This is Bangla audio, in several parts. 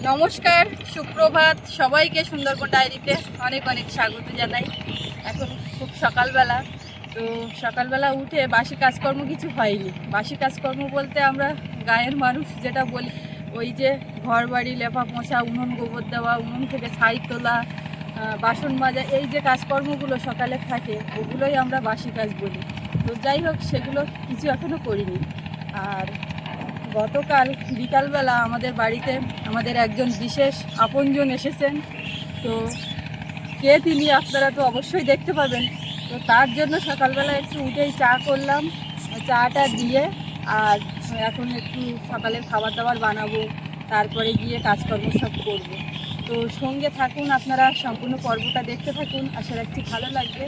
নমস্কার, সুপ্রভাত সবাইকে। সুন্দরবন ডায়েরিতে অনেক অনেক স্বাগত জানাই। এখন খুব সকালবেলা, তো সকালবেলা উঠে বাসি কাজকর্ম কিছু হয়নি। বাসি কাজকর্ম বলতে আমরা গায়ের মানুষ যেটা বলি, ওই যে ঘর বাড়ি লেপা পোছা, উনুন গোবর দেওয়া, উনুন থেকে ছাই তোলা, বাসন মাজা, এই যে কাজকর্মগুলো সকালে থাকে ওগুলোই আমরা বাসি কাজ বলি। তো যাই হোক, সেগুলো কিছু এখনও করিনি। আর গতকাল বিকালবেলা আমাদের বাড়িতে আমাদের একজন বিশেষ আপনজন এসেছেন। তো কে তিনি আপনারা তো অবশ্যই দেখতে পাবেন। তো তার জন্য সকালবেলা একটু উঠেই চা করলাম, চাটা দিয়ে আর এখন একটু সকালের খাবার দাবার বানাবো, তারপরে গিয়ে কাজকর্ম সব করব। তো সঙ্গে থাকুন, আপনারা সম্পূর্ণ পর্বটা দেখতে থাকুন, আশা রাখছি ভালো লাগবে।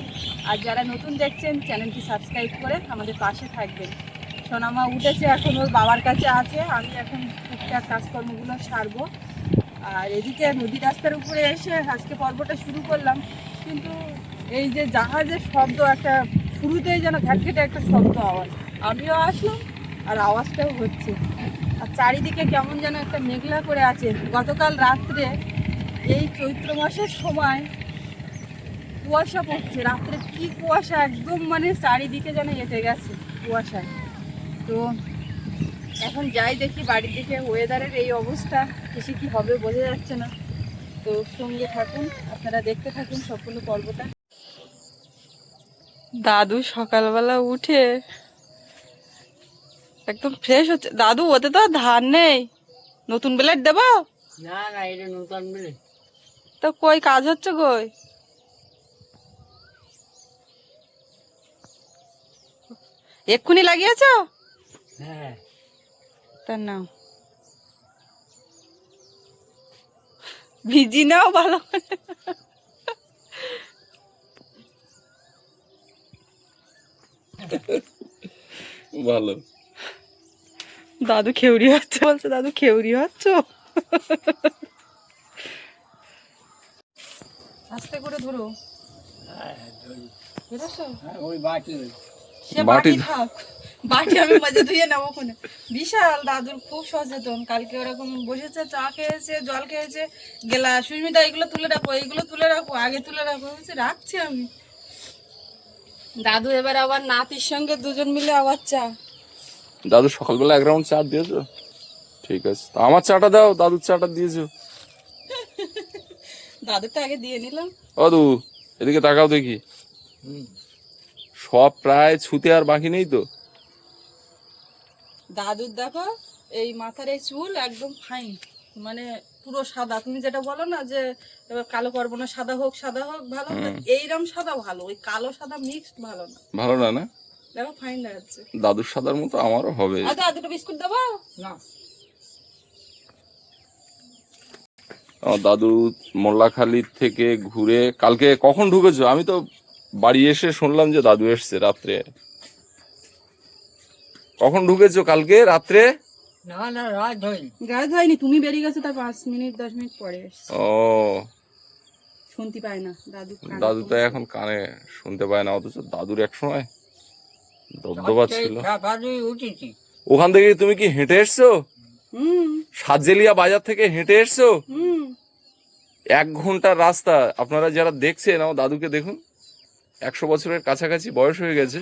আর যারা নতুন দেখছেন চ্যানেলটি সাবস্ক্রাইব করে আমাদের পাশে থাকবেন। সোনামা উঠেছে, এখন ওর বাবার কাছে আছে, আমি এখন টুকটাক কাজকর্মগুলো সারবো। আর এদিকে নদী রাস্তার উপরে এসে আজকে পর্বটা শুরু করলাম, কিন্তু এই যে জাহাজের শব্দ, একটা শুরুতেই যেন ঘ্যাটঘেটে একটা শব্দ আওয়াজ, আমিও আসলাম আর আওয়াজটাও হচ্ছে। আর চারিদিকে কেমন যেন একটা মেঘলা করে আছে। গতকাল রাত্রে এই চৈত্র মাসের সময় কুয়াশা পড়ছে, রাত্রে কি কুয়াশা, একদম মানে চারিদিকে যেন এঁটে গেছে কুয়াশায়। তো এখন যাই দেখি বাড়ির দিকে, ওয়েদারের এই অবস্থা, এসে কি হবে বোঝা যাচ্ছে না। তো সঙ্গে থাকুন, আপনারা দেখতে থাকুন সম্পূর্ণ পর্বটা। দাদু সকালবেলা উঠে একদম ফ্রেশ হচ্ছে। দাদু, ওতে তো ধান নেই, নতুন ব্লেড দেবো? না না, এটা নতুন বলে। তো কই কাজ হচ্ছে কই? এক্ষুনি লাগিয়েছ? হ্যাঁ, তা নাও, ভিজি নাও ভালো করে। ভালো। দাদু খেউরি হচ্ছে বলছে, দাদু খেউরি হচ্ছ। আস্তে করে ধরো। বুঝেছো? ওই বাটি সে বাটি থাক, বাটি আমি মাঝে ধুয়ে নেবো ওখানে। বিশাল দাদুর খুব সচেতন। কালকে ওরকম বসেছে, চা খেয়েছে, জল খেয়েছে, গেলা সুস্মিতা এগুলো তুলে রাখো, এইগুলো তুলে রাখো, আগে তুলে রাখো। বলছে রাখছি আমি। দাদু এবার আবার নাতির সঙ্গে দুজন মিলে আবার চা। দাদু সকালবেলা এক রাউন্ড চা দিয়েছো? ঠিক আছে, তা আমার চাটা দাও, দাদুর চাটা দিয়েছো। দাদুরটা আগে দিয়ে নিলাম। ও দু, এদিকে তাকাও দেখি। সব প্রায় ছুতে আর বাকি নেই তো? দাদুর দেখো, এই মাথার এই চুল একদম ফাইন, মানে পুরো সাদা। তুমি যেটা বলো না যে এবার কালো করবো না, সাদা হোক, সাদা হোক ভালো, এইরকম সাদা ভালো, ওই কালো সাদা মিক্সড ভালো না। ভালো না? না, দেখো ফাইন দেখাচ্ছে। দাদুর সাদার মতো আমারও হবে। আচ্ছা, দুটো বিস্কুট দেবো না। আমার দাদু মোল্লাখালী থেকে ঘুরে কালকে কখন ঢুকেছো? আমি তো বাড়ি এসে শুনলাম যে দাদু এসছে রাত্রে। কখন ঢুকেছো কালকে রাত্রে? না না, রাত হয়নি। গায়ে হয়নি, তুমি বেরিয়ে গেছো তার 5 মিনিট 10 মিনিট পরে এসছে। ও, শুনতে পায় না দাদু, দাদু তো এখন কানে শুনতে পায় না, অথচ দাদুর এক সময় দবদবা ছিল। উঠেছি। ওখান থেকে তুমি কি হেঁটে এসছো? হুম সাতজেলিয়া বাজার থেকে হেঁটে এসছো? হুম 1 ঘন্টার রাস্তা। আপনারা যারা দেখছেন আমার দাদুকে দেখুন, 100 বছরের কাছাকাছি বয়স হয়ে গেছে।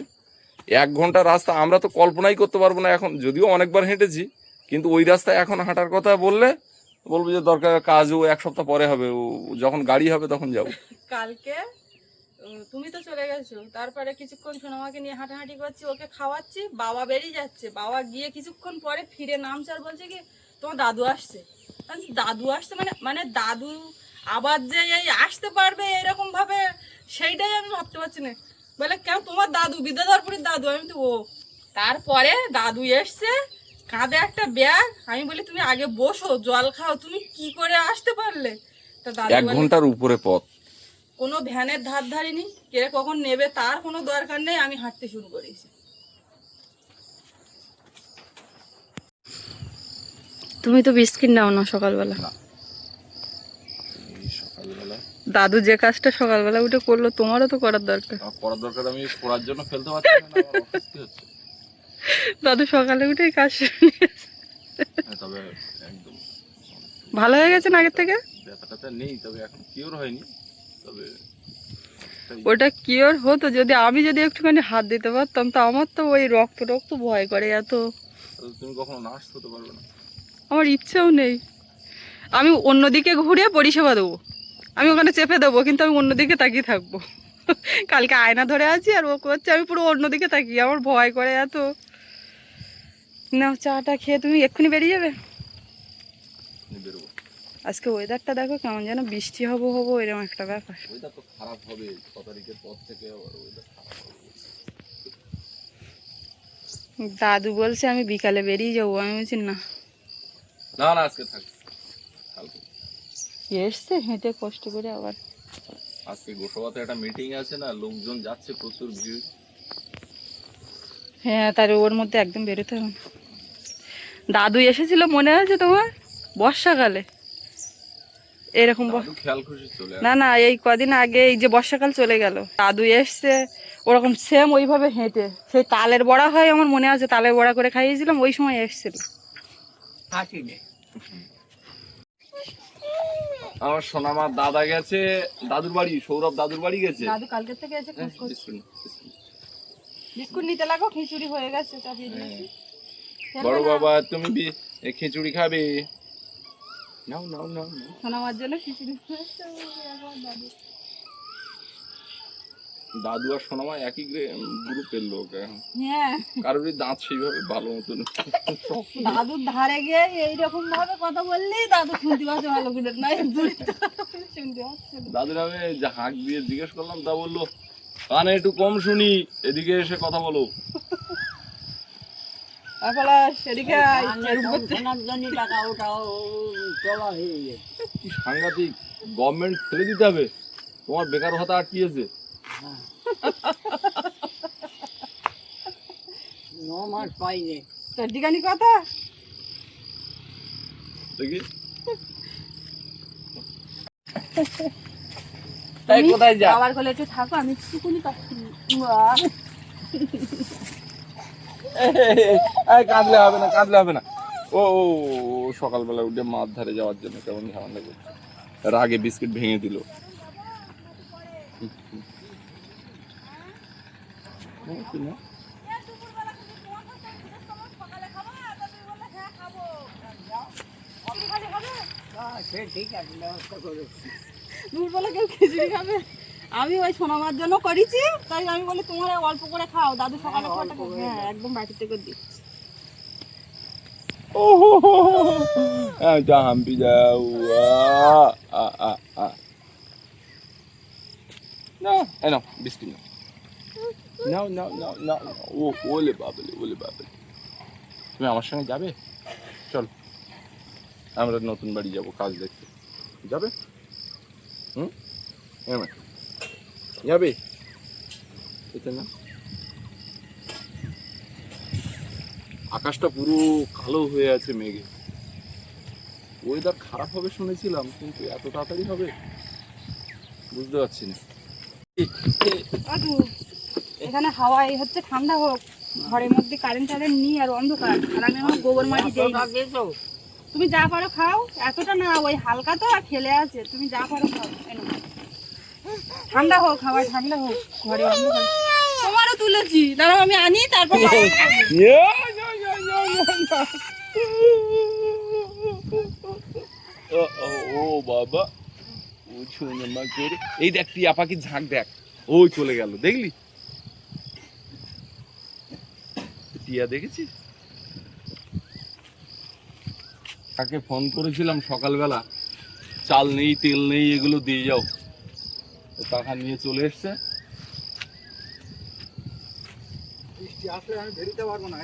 1 ঘন্টার রাস্তা আমরা তো কল্পনাই করতে পারবো না এখন, যদিও অনেকবার হেঁটেছি, কিন্তু ওই রাস্তায় এখন হাঁটার কথা বললে বলবো যে দরকার, কাজও 1 সপ্তাহ পরে হবে, ও যখন গাড়ি হবে তখন যাবো। কালকে তুমি তো চলে গেছো, তারপরে কিছুক্ষণ সোনামাকে নিয়ে হাঁটাহাঁটি করছি, ওকে খাওয়াচ্ছি, বাবা বেরিয়ে যাচ্ছে। বাবা গিয়ে কিছুক্ষণ পরে ফিরে নামছে আর বলছে কি তোমার দাদু আসছে। দাদু আসছে মানে মানে দাদু আবার যে এই আসতে পারবে এরকম ভাবে, সেইটাই আমি ভাবতে পারছি না। বলে কেন তোমার দাদু বিদ্যাধরপুরের দাদু? আমি তো ও। তারপরে দাদু এসছে, কাঁধে একটা ব্যাগ। আমি বলি তুমি আগে বসো, জল খাও, তুমি কি করে আসতে পারলে? তা দাদু 1 ঘন্টার উপরে পথ। কোনো ভ্যানের ধার ধারিনি, কে কখন নেবে তার কোনো দরকার নেই, আমি হাঁটতে শুরু করেছি। তুমি তো বিস্কিট নাও না সকালবেলা। দাদু যে কাজটা সকালবেলা উঠে করলো, তোমারও তো করার দরকার। করার দরকার, আমি পড়ার জন্য ফেলতে পারছি না, আমার অস্বস্তি হচ্ছে। দাদু সকালে উঠে কাজ তবে একদম ভালো হয়ে গেছে না আগের থেকে? ব্যথাটা নেই, তবে এখন কিওর হয়নি, তবে ওটা কিওর হতো যদি আমি একটুখানি হাত দিতে পারতাম। তো আমার তো ওই রক্ত রক্ত ভয় করে এত, তুমি কখনো নার্স হতে পারবে না। আমার ইচ্ছেও নেই। আমি অন্যদিকে ঘুরে পরিষেবা দেবো, আমি ওখানে চেপে দেবো, কিন্তু আমি অন্যদিকে তাকিয়ে থাকবো। কালকে আয়না ধরে আছি আর ও করছে, আমি পুরো অন্যদিকে তাকিয়ে, আমার ভয় করে এত। না, চাটা খেয়ে তুমি এক্ষুনি বেরিয়ে যাবে? বেরোবো। আজকে ওয়েদারটা দেখো কেমন, যেন বৃষ্টি হবো হবো এরকম একটা ব্যাপার। ওয়েদার তো খারাপ হবে, 6 তারিখের পর থেকে আবার ওয়েদার খারাপ হবে। দাদু বলছে আমি বিকালে বেরিয়ে যাবো, আমি বলছি না। না না, আজকে থাক, কালকে। এসছে হেঁটে কষ্ট করে আবার। আজকে গোসাবাতে একটা মিটিং আছে না, লোকজন যাচ্ছে, প্রচুর ভিড়। হ্যাঁ, তার ওর মধ্যে একদম বেরোতে হবে না। দাদু এসেছিল মনে আছে তোমার, বর্ষাকালে এরকম দাদু খেয়াল খুশি চলে না না, এই কদিন আগে, এই যে বর্ষাকাল চলে গেল, দাদু এসছে ওরকম সেম ওইভাবে হেঁটে, সেই তালের বড়া হয় আমার মনে আছে, তালের বড়া করে খাইয়েছিলাম, ওই সময় এসছিল। হাসি নেই। আমার সোনামার দাদা গেছে দাদুর বাড়ি, সৌরভ দাদুর বাড়ি গেছে। দাদু কালকে থেকে এসে খোঁজ করছে। বিস্কুট নিতে লাগো, খিচুড়ি হয়ে গেছে, চাপিয়ে দিয়েছি। বড় বাবা তুমি খিচুড়ি খাবে? নাও নাও নাও নাও। সোনামার জন্য খিচুড়ি হয়েছে। দাদু আর সোনামা একই গ্রুপের লোক এখন। হ্যাঁ, কারোরই দাঁত সেইভাবে ভালো মতন। দাদুর ধারে গিয়ে এইরকম ভাবে কথা বললেই দাদু শুনতে পাচ্ছে ভালো করে, না শুনতে পাচ্ছে না। দাদুর আমি যে হাঁক দিয়ে জিজ্ঞেস করলাম, তা বললো কানে একটু কম শুনি, এদিকে এসে কথা বলো। এখন সেদিকে শোনার জন্য টাকা ওটাও চলা হয়ে গেছে। কি সাংঘাতিক, গভর্নমেন্ট ফেলে দিতে হবে, তোমার বেকার ভাতা আটকিয়েছে। 9 মাস পাইনি। দিগানি কথা দেখি কোথায় যা আবার বলে একটু থাকো, আমি একটুকুনি পাচ্ছি। কাঁদলে হবে না, কাঁদলে হবে না। ও ও সকালবেলা উঠে মাছ ধারে যাওয়ার জন্য কেমন ঝামেলা করছে, রাগে বিস্কিট ভেঙে দিল। সে ঠিক আছে, ব্যবস্থা করে। দুপুরবেলা কেউ খিচুড়ি খাবে? আমি ওই সোনামার জন্য করেছি, তাই আমি বলি তোমার অল্প করে খাও, দাদু সকালে খাওয়াটা হ্যাঁ একদম বাটি থেকে দিচ্ছি। जहाँ भी जाओ no no biscuit no no no no ও ওলে বাবলে ওলে বাবলে তুমি আমার সঙ্গে যাবে? চল আমরা নতুন বাড়ি যাব কাজ দেখতে, যাবে? যাবে এটা না? আকাশটা পুরো কালো হয়ে আছে মেঘে, ওয়েদার খারাপ হবে শুনেছিলাম, কিন্তু এত তাড়াতাড়ি হবে বুঝতে পারছি না। এখানে হাওয়া এই হচ্ছে, ঠান্ডা হোক, ঘরের মধ্যে কারেন্ট নিই আর অন্ধকার, আর আমি আমার গোবর মাটি দিই। তুমি যা পারো খাও, এতটা না, ওই হালকা তো আর খেলে আছে, তুমি যা পারো খাও। ঠান্ডা হোক, হাওয়া ঠান্ডা হোক, ঘরে অন্ধকার। তোমারও তুলেছি, দাঁড়াও আমি আনি, তারপর ও বাবা এই দেখ টিয়া পাখির ঝাঁক দেখ, ওই চলে গেল, দেখলি? টিয়া দেখেছিস? তাকে ফোন করেছিলাম সকালবেলা, চাল নেই তেল নেই, এগুলো দিয়ে যাও, টাকা নিয়ে চলে এসছে।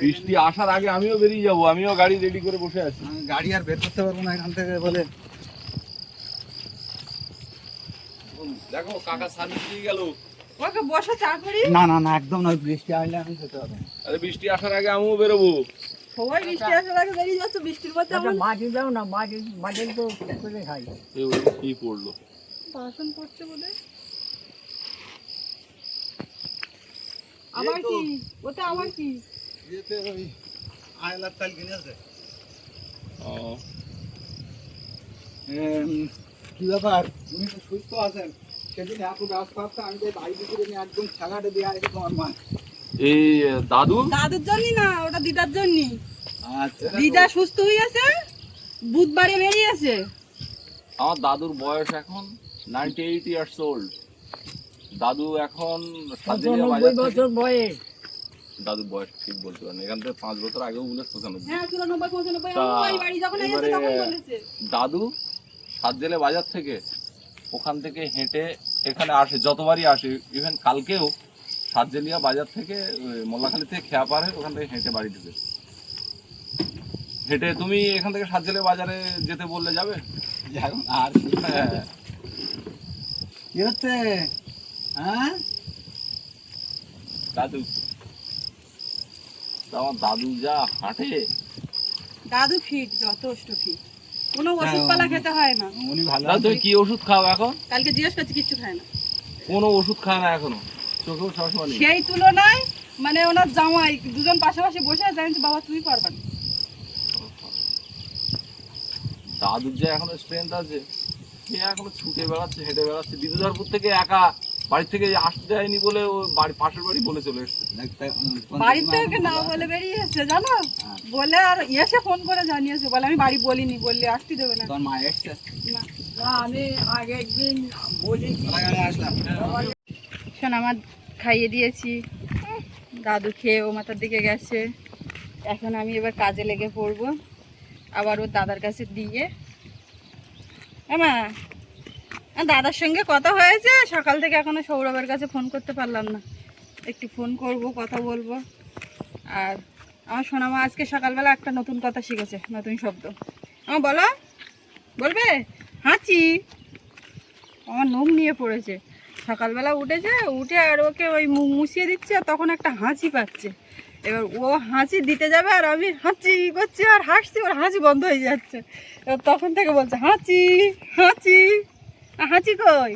বৃষ্টি আসার আগে আমিও বেরিয়ে যাবো, আমিও গাড়ি রেডি করে বসে আছি। গাড়ি আর বের করতে পারবো না এখান থেকে বলে। দেখো কাকা সার্ভিস দিয়ে গেল। ওকে বসে চা করি। না না না, একদম নয়, বৃষ্টি আসলে আমি যেতে পারবো না। আরে বৃষ্টি আসার আগে আমিও বেরোবো। সবাই বৃষ্টি আসার আগে বেরিয়ে যাচ্ছে, বৃষ্টির মধ্যে আচ্ছা, মাটি দাও না, মাটি তো করে খাই। এই কি পড়লো? বাসন পড়ছে বলে। আবার কি ওটা, আবার কি যেতে ওই আয়লার চাল কিনে আছে। ও কি ব্যাপার, তুমি তো সুস্থ আছেন, সেদিন এত গাছ পাচ্ছে, আমি তো বাড়ি দিকে নিয়ে একদম ছাগাটে দিয়ে আসি তোমার মা। এই দাদু দাদুর জন্য না, ওটা দিদার জন্য। আচ্ছা, দিদা সুস্থ হয়ে আছে, বুধবারে বেরিয়েছে। আমার দাদুর বয়স এখন 98 ইয়ার্স ওল্ড। দাদু এখন সাতদিনিয়া 95 বাজার থেকে, বছর বয়স। দাদুর বয়স ঠিক বলতে পারেন, এখান থেকে 5 বছর আগেও বলে 95। হ্যাঁ 94 95 তা ওই বাড়ি যখন এসেছে এবারে তখন বলেছে। দাদু সাতজেলে বাজার থেকে ওখান থেকে হেঁটে এখানে আসে, যতবারই আসে, ইভেন কালকেও সাতজেলিয়া বাজার থেকে মোল্লাখালী থেকে খেয়া পার হয়ে ওখান থেকে হেঁটে বাড়ি ঢুকে। হেঁটে তুমি এখান থেকে সাতজেলে বাজারে যেতে বললে যাবে? এখন আর হ্যাঁ। কি হচ্ছে? হ্যাঁ, দাদু, তা আমার দাদু যা হাঁটে, দাদু ফিট, যথেষ্ট ফিট, কোনো ওষুধ পালা খেতে হয় না। উনি ভালো দাদু তুমি কি ওষুধ খাও এখন? কালকে জিজ্ঞেস করছি, কিচ্ছু খায় না। কোনো ওষুধ খায় না এখনো, চোখেও চশমা নেই। সেই তুলনায় মানে ওনার জামাই দুজন পাশাপাশি বসে আছে, আমি বলছি, বাবা তুমি পারবা না। দাদুর যে এখনো স্ট্রেংথ আছে, সে এখনো ছুটে বেড়াচ্ছে, হেঁটে বেড়াচ্ছে। বিদ্যুদারপুর থেকে একা বাড়ি থেকে আসতে যায়নি বলে ও বাড়ি, পাশের বাড়ি বলে চলে এসছে। বাড়ির থেকে না বলে বেরিয়ে এসছে জানো, বলে আর এসে ফোন করে জানিয়েছে, বলে আমি বাড়ি বলিনি, বললে আসতে দেবে না। তোমার মা এসছে? না। না, আমি আগে একদিন বলেছি। আসলাম। শোন, আমার খাইয়ে দিয়েছি, দাদু খেয়ে ও মাথার দিকে গেছে। এখন আমি এবার কাজে লেগে পড়বো, আবার ওর দাদার কাছে দিয়ে। মা, দাদার সঙ্গে কথা হয়েছে সকাল থেকে, এখনো সৌরভের কাছে ফোন করতে পারলাম না, একটু ফোন করব, কথা বলবো। আর আমার সোনামা আজকে সকালবেলা একটা নতুন কথা শিখেছে, নতুন শব্দ। আমার বলো, বলবে হাঁচি। আমার নোম নিয়ে পড়েছে, সকালবেলা উঠেছে, উঠে আর ওকে ওই মুখ মুছিয়ে দিচ্ছে, আর তখন একটা হাঁচি পাচ্ছে। এবার ও হাঁচি দিতে যাবে, আর আমি হাঁচি করছি আর হাসছি, ওর হাঁচি বন্ধ হয়ে যাচ্ছে। এবার তখন থেকে বলছে হাঁচি হাঁচি। হাঁচি কই,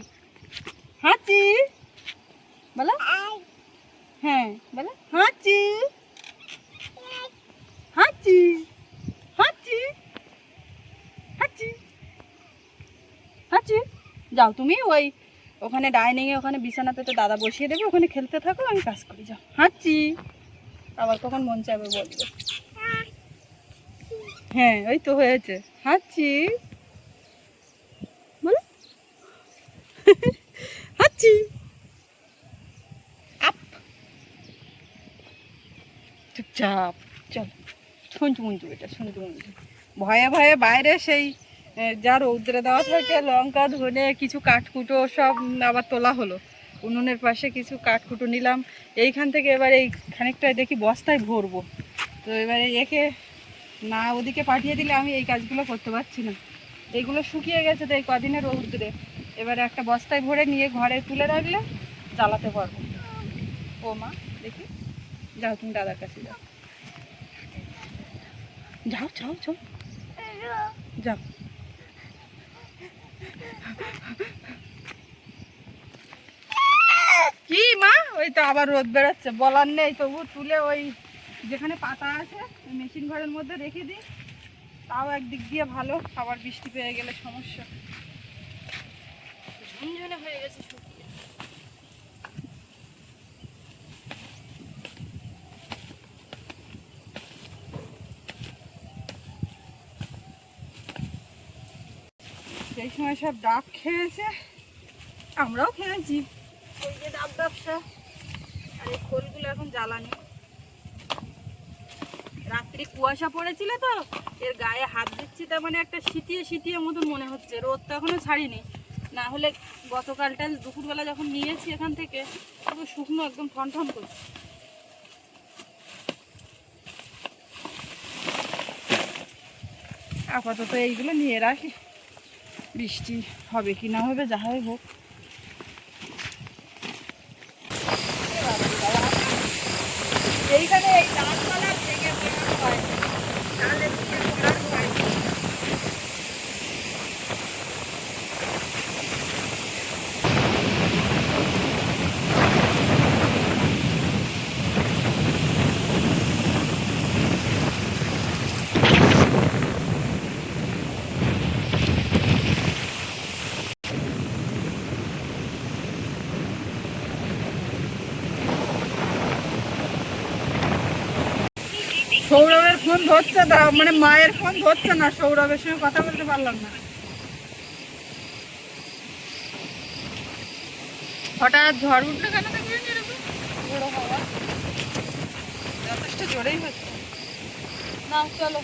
হাঁচি বলো। হ্যাঁ বলো, হাঁচি হাঁচি হাঁচি হাঁচি হাঁচি। যাও তুমি ওই ওখানে ডাইনিংয়ে, ওখানে বিছানাতে তো দাদা বসিয়ে দেবে, ওখানে খেলতে থাকো, আমি কাজ করি। যাও, হাঁচি। আবার কখন মন চাইবে বলবে। হ্যাঁ ওই তো হয়েছে, হাঁচি বলো। হাঁচি আপ। চুপচাপ চল, শুনছু মুঞ্চু বেটা, শুনছু মুঞ্চু। ভয়ে ভয়ে বাইরে সেই যা রৌদ্রে দেওয়া থাকে, লঙ্কা ধনে কিছু কাঠকুটো সব আবার তোলা হলো। উনুনের পাশে কিছু কাঠকুটো নিলাম এইখান থেকে। এবার এই খানিকটায় দেখি বস্তায় ভরবো। তো এবারে একে না ওদিকে পাঠিয়ে দিলে আমি এই কাজগুলো করতে পারছি না। এইগুলো শুকিয়ে গেছে তো এই কদিনের রৌদ্রে। এবারে একটা বস্তায় ভরে নিয়ে ঘরে তুলে রাখলে জ্বালাতে পারবো। ও মা দেখি, যাও তুমি দাদার কাছে যাও, যাও যাও যাও যাও। কি মা, ওই তো আবার রোদ বেরোচ্ছে, বলার নেই, তবু তুলে ওই যেখানে পাতা আছে ওই মেশিন ঘরের মধ্যে রেখে দিই। তাও একদিক দিয়ে ভালো, আবার বৃষ্টি পেয়ে গেলে সমস্যা। ঝুনঝুনে হয়ে গেছে শুকিয়ে। সেই সময় সব ডাব খেয়েছে, আমরাও খেয়েছি। ওই যে ডাব ব্যবসা, আর এই খোলগুলো এখন জ্বালানি। রাত্রি কুয়াশা পড়েছিল তো, এর গায়ে হাত দিচ্ছি, তার মানে একটা শীতিয়ে শীতিয়ে মতন মনে হচ্ছে। রোদ তো এখনো ছাড়িনি, না হলে গতকালটা দুপুরবেলা যখন নিয়েছি এখান থেকে, তবে শুকনো একদম ঠন ঠন করছে। আপাতত এইগুলো নিয়ে রাখি, বৃষ্টি হবে কি না হবে, যা হয় হোক। এইখানে এই গাছপালা ভেঙে পড়া হয়, তাহলে ভেঙে পড়ার হয়। সৌরভের ফোন ধরছে না, মানে মায়ের ফোন ধরছে না, সৌরভের সঙ্গে কথা বলতে পারলাম না। হঠাৎ ঝড় উঠলো কেন দেখবেন এরকম বড় হাওয়া, যথেষ্ট জোরেই হচ্ছে। না চলো।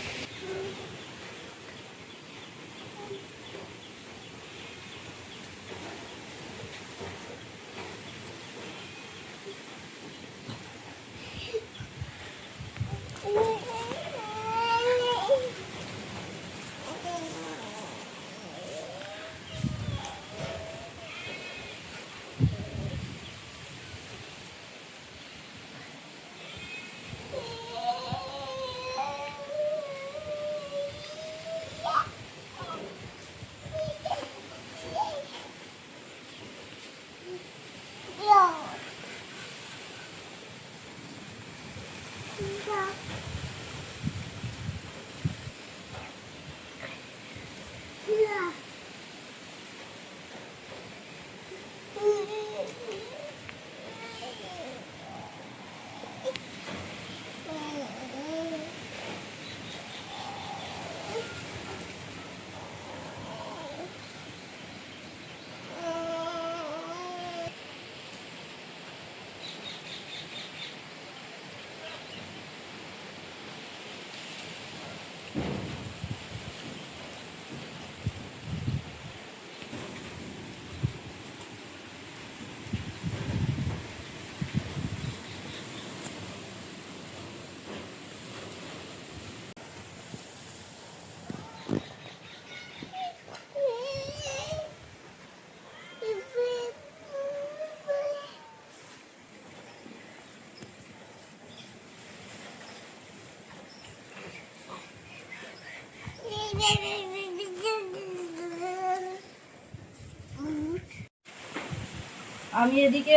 আমি এদিকে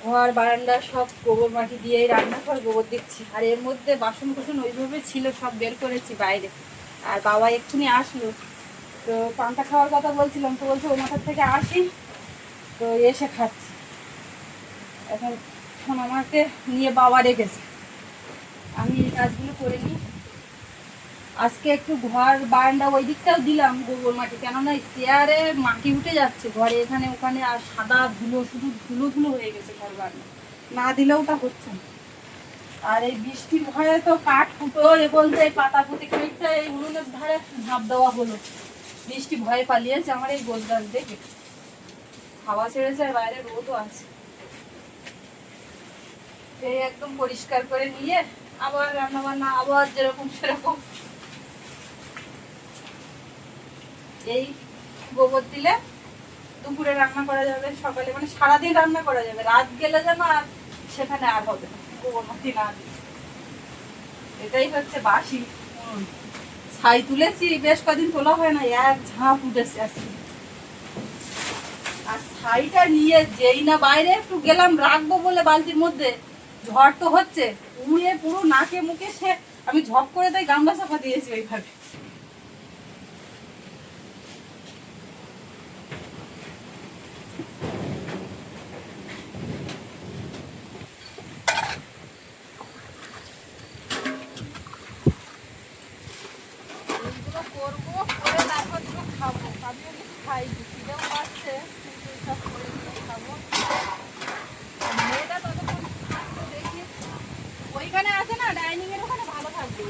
ঘর বারান্দা সব গোবর মাটি দিয়ে রান্নাঘর গোবর দিচ্ছি, আর এর মধ্যে বাসন কুসন ওইভাবে ছিল সব বের করেছি বাইরে। আর বাবা এক্ষুনি আসলো, তো পান্তা খাওয়ার কথা বলছিলাম, তো বলছে ও মাথার থেকে আসি, তো এসে খাচ্ছি। এখন আমাকে নিয়ে বাবা রেখেছে, আমি এই কাজগুলো করে নিই। আজকে একটু ঘর বারান্দা ওই দিকটাও দিলাম গোবর মাটি, কেননা চেয়ারে মাটি উঠে যাচ্ছে ঘরে এখানে ওখানে, আর সাদা ধুলো, শুধু ধুলো ধুলো হয়ে গেছে ঘর বারান্দা, না দিলেও তা হচ্ছে না। আর এই বৃষ্টির ভয়ে তো কাঠ ফুটো বলতে এই পাতা পুঁতি খানিকটা এই উনুনের ধারে ঝাঁপ দেওয়া হলো, বৃষ্টি ভয়ে পালিয়েছে আমার এই গোলগাছ দেখে। হাওয়া ছেড়েছে আর বাইরে রোদও আছে। এই একদম পরিষ্কার করে নিয়ে আবার রান্না বান্না আবার যেরকম সেরকম। এই গোবর দিলে দুপুরে রান্না করা যাবে, সকালে মানে সারাদিন রান্না করা যাবে, রাত গেলে যেন আর সেখানে আর হবে না গোবর মাটি না দিলে। এটাই হচ্ছে বাসি। ছাই তুলেছি, বেশ কদিন তোলা হয় না, এক ঝাঁপ উঠেছে আজকে। আর ছাইটা নিয়ে যেই না বাইরে একটু গেলাম রাখবো বলে বালতির মধ্যে, ঝড় তো হচ্ছে, উড়ে পুরো নাকে মুখে সে, আমি ঝপ করে তাই গামলা চাপা দিয়েছি ওইভাবে। এইগুলো করবো, করে তারপর তো খাবো। আমিও কিছু খাইনি, খিদেও পাচ্ছে, কিন্তু সব করে খাবো। মেয়েটা ততক্ষণ থাকতে দেখি, ওইখানে আছে না ডাইনিং এর ওখানে, ভালো থাকবে।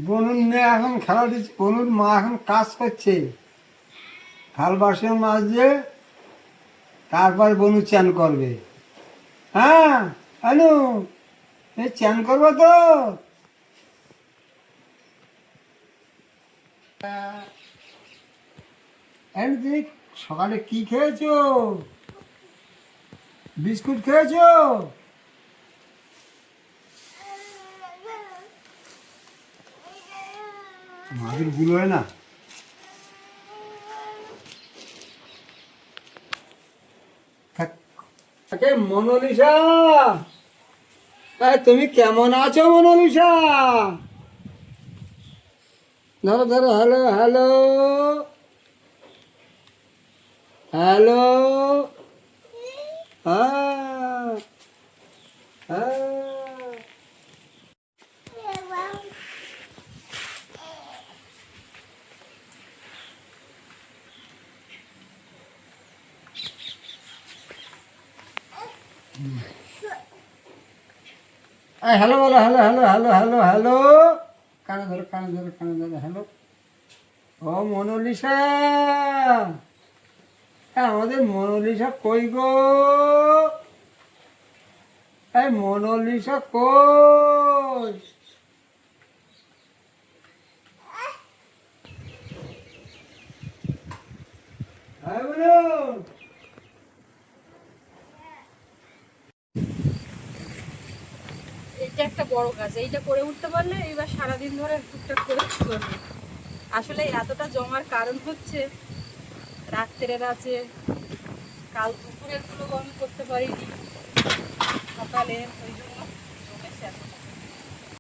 বনুর মেয়ে এখন খেলা দিচ্ছে, বনুর মা এখন কাজ করছে, থাল বাসন মাজছে, তারপর বনু চান করবে। হ্যাঁ আনু, এই চান করবো তো। তুমি সকালে কি খেয়েছো? বিস্কুট খেয়েছো? মাটির ভুল হয় না। মনালিসা, তুমি কেমন আছো মনালিসা? ধরো ধরো, হ্যালো হ্যালো হ্যালো, হ্যাঁ হ্যাঁ। হ্যালো বলো, hello hello hello hello hello, কানে ধরো কানে ধরো কানে ধরো, হ্যালো। ও মোনালিসা, আমাদের মোনালিসা কই গো? এই মোনালিসা কই? হ্যাঁ বলুন। এটা একটা বড় কাজ, এইটা করে উঠতে পারলে এবার সারাদিন ধরে টুকটাক করে করবে। আসলে এতটা জমার কারণ হচ্ছে রাত্রের আছে, কাল দুপুরের গুলো আমি করতে পারিনি, সকালে, ওই জন্য জমেছে এতটা।